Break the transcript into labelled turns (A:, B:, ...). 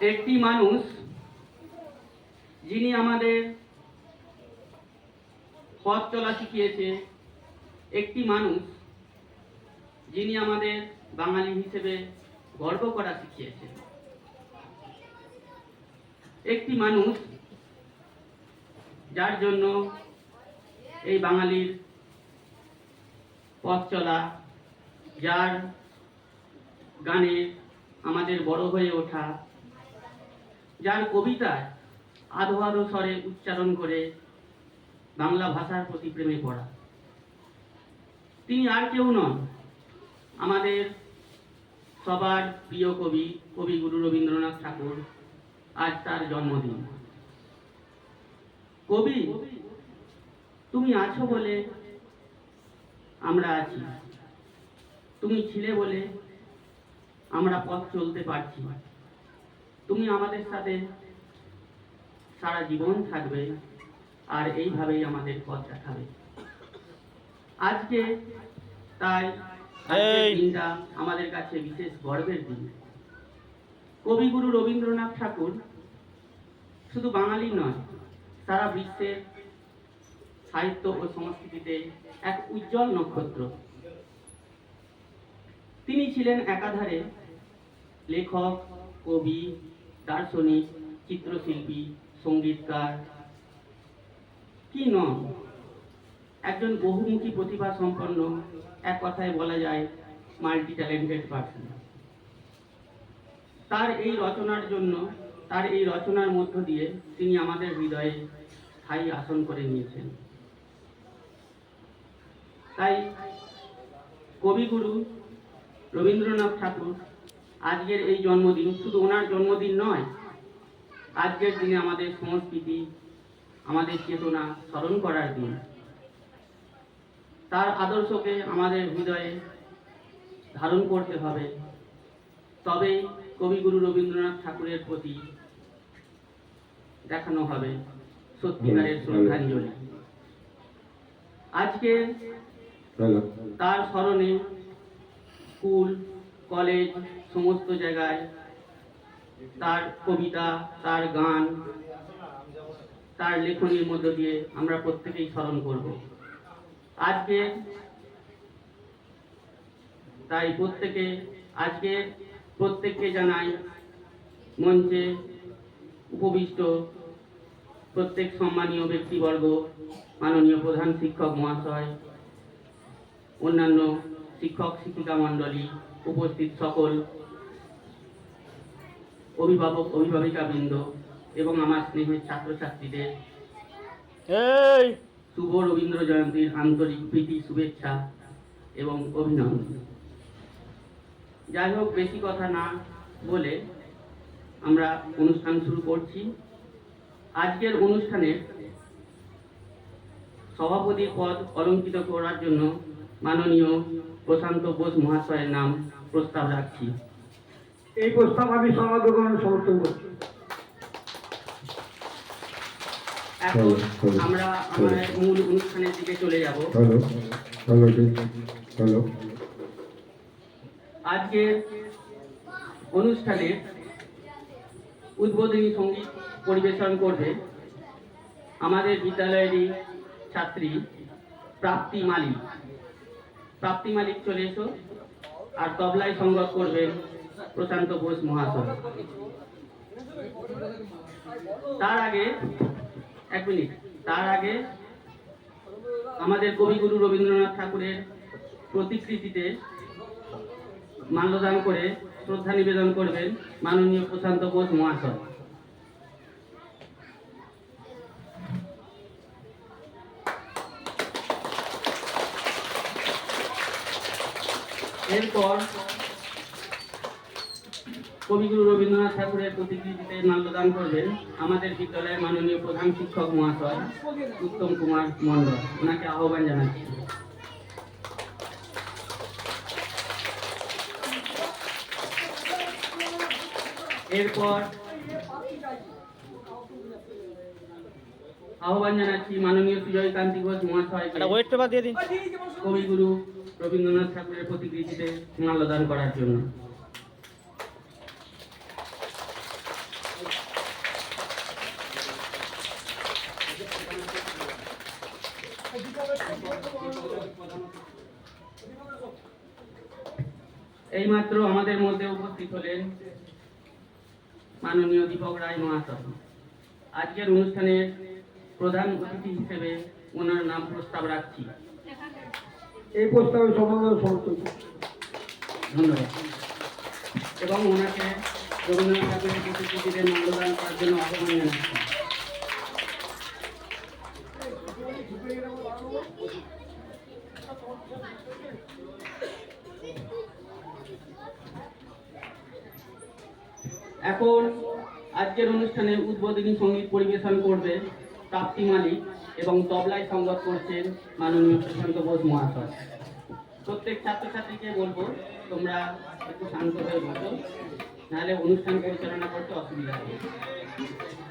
A: একটি মানুষ যিনি আমাদের পথ চলা শিখিয়েছে, একটি মানুষ যিনি আমাদের বাঙালি হিসেবে গর্ব করা শিখিয়েছে, একটি মানুষ যার জন্য এই বাঙালির পথ চলা, যার গানে আমাদের বড় হয়ে ওঠা, যার কবিতায় আধো আধো স্বরে উচ্চারণ করে বাংলা ভাষার প্রতি প্রেমে পড়া, তিনি আর কেউ নন, আমাদের সবার প্রিয় কবি কবিগুরু রবীন্দ্রনাথ ঠাকুর। আজ তার জন্মদিন। কবি, তুমি আছো বলে আমরা আছি, তুমি ছিলে বলে আমরা পথ চলতে পারছি, তুমি আমাদের সাথে সারা জীবন থাকবে আর এইভাবেই আমাদের পথ দেখাবে। আজকে তাই আজকের দিনটা আমাদের কাছে বিশেষ গর্বের দিন। কবিগুরু রবীন্দ্রনাথ ঠাকুর শুধু বাঙালি নয়, সারা বিশ্বের সাহিত্য ও সংস্কৃতিতে এক উজ্জ্বল নক্ষত্র। তিনি ছিলেন একাধারে লেখক, কবি, দার্শনিক, চিত্রশিল্পী, সঙ্গীতকার, কি নন, একজন বহুমুখী প্রতিভা সম্পন্ন, এক কথায় বলা যায় মাল্টি ট্যালেন্টেড পার্সন। তার এই রচনার জন্য, তার এই রচনার মধ্য দিয়ে তিনি আমাদের হৃদয়ে স্থায়ী আসন করে নিয়েছেন। তাই কবিগুরু রবীন্দ্রনাথ ঠাকুর আজকের এই জন্মদিন শুধু ওনার জন্মদিন নয়, আজকের দিনে আমাদের সংস্কৃতি, আমাদের চেতনা স্মরণ করার দিন। তার আদর্শকে আমাদের হৃদয়ে ধারণ করতে হবে, তবেই কবিগুরু রবীন্দ্রনাথ ঠাকুরের প্রতি দেখানো হবে সত্যিকারের শ্রদ্ধাঞ্জলি। আজকে তার স্মরণে স্কুল, কলেজ, সমস্ত জায়গায় তার কবিতা, তার গান, তার লেখনীর মধ্য দিয়ে আমরা প্রত্যেকেই স্মরণ করব। আজকে তাই প্রত্যেককে জানাই মঞ্চে উপবিষ্ট প্রত্যেক সম্মানীয় ব্যক্তিবর্গ, মাননীয় প্রধান শিক্ষক মহাশয়, অন্যান্য শিক্ষক শিক্ষিকা মণ্ডলী, উপস্থিত সকল অভিভাবক অভিভাবিকাবৃন্দ এবং আমার স্নেহের ছাত্রছাত্রীদের শুভ রবীন্দ্র জয়ন্তীর আন্তরিক প্রীতি, শুভেচ্ছা এবং অভিনন্দন। যাই হোক, বেশি কথা না বলে আমরা অনুষ্ঠান শুরু করছি। আজকের অনুষ্ঠানে সভাপতির পদ অলঙ্কৃত করার জন্য মাননীয় প্রশান্ত বোস মহাশয়ের নাম প্রস্তাব রাখছি।
B: এই প্রস্তাব আমি সমাদরণ সমর্থন করছি।
A: এখন আমরা আমাদের মূল অনুষ্ঠানের দিকে চলে যাব। আজকে অনুষ্ঠানে উদ্বোধনী সঙ্গীত পরিবেশন করবে আমাদের বিদ্যালয়েরই ছাত্রী প্রাপ্তি মালিক। প্রাপ্তি মালিক, চলে এসো। আর তবলায় সঙ্গত করবেন প্রশান্ত বোস মহাশয়। তার আগে আমাদের কবিগুরু রবীন্দ্রনাথ ঠাকুরের প্রতিকৃতিতে মাল্যদান করে শ্রদ্ধা নিবেদন করবেন মাননীয় প্রশান্ত বোস মহাশয়। এরপর কবিগুরু রবীন্দ্রনাথ ঠাকুরের প্রতিকৃতিতে মাল্যদান করবেন আমাদের বিদ্যালয়ের মাননীয় প্রধান শিক্ষক মহাশয় উত্তম কুমার মণ্ডল। ওনাকে আহ্বান জানাচ্ছি। এরপর আহ্বান জানাচ্ছি মাননীয় সুজয় কান্তি ঘোষ মহাশয় কবিগুরু রবীন্দ্রনাথ ঠাকুরের প্রতিকৃতিতে মাল্যদান করার জন্য। এইমাত্র আমাদের মধ্যে উপস্থিত হলেন মাননীয় দীপক রায় মহাশয়। আজকের অনুষ্ঠানের প্রধান অতিথি হিসেবে ওনার নাম প্রস্তাব রাখছি।
B: এই প্রস্তাবে সমাগম সমর্থন করছি।
A: ধন্যবাদ। এবং ওনাকে রবীন্দ্রনাথ ঠাকুরের প্রতিকৃতিতে মূল্যদান করার জন্য আহ্বান জানাচ্ছি। এখন আজকের অনুষ্ঠানে উদ্বোধনী সঙ্গীত পরিবেশন করবে প্রাপ্তি মালিক এবং তবলায় সংগত করছেন মাননীয় সুশান্ত বোস মহাশয়। প্রত্যেক ছাত্রছাত্রীকে বলবো তোমরা একটু শান্ত হয়ে বসো, নাহলে অনুষ্ঠান পরিচালনা করতে অসুবিধা হবে।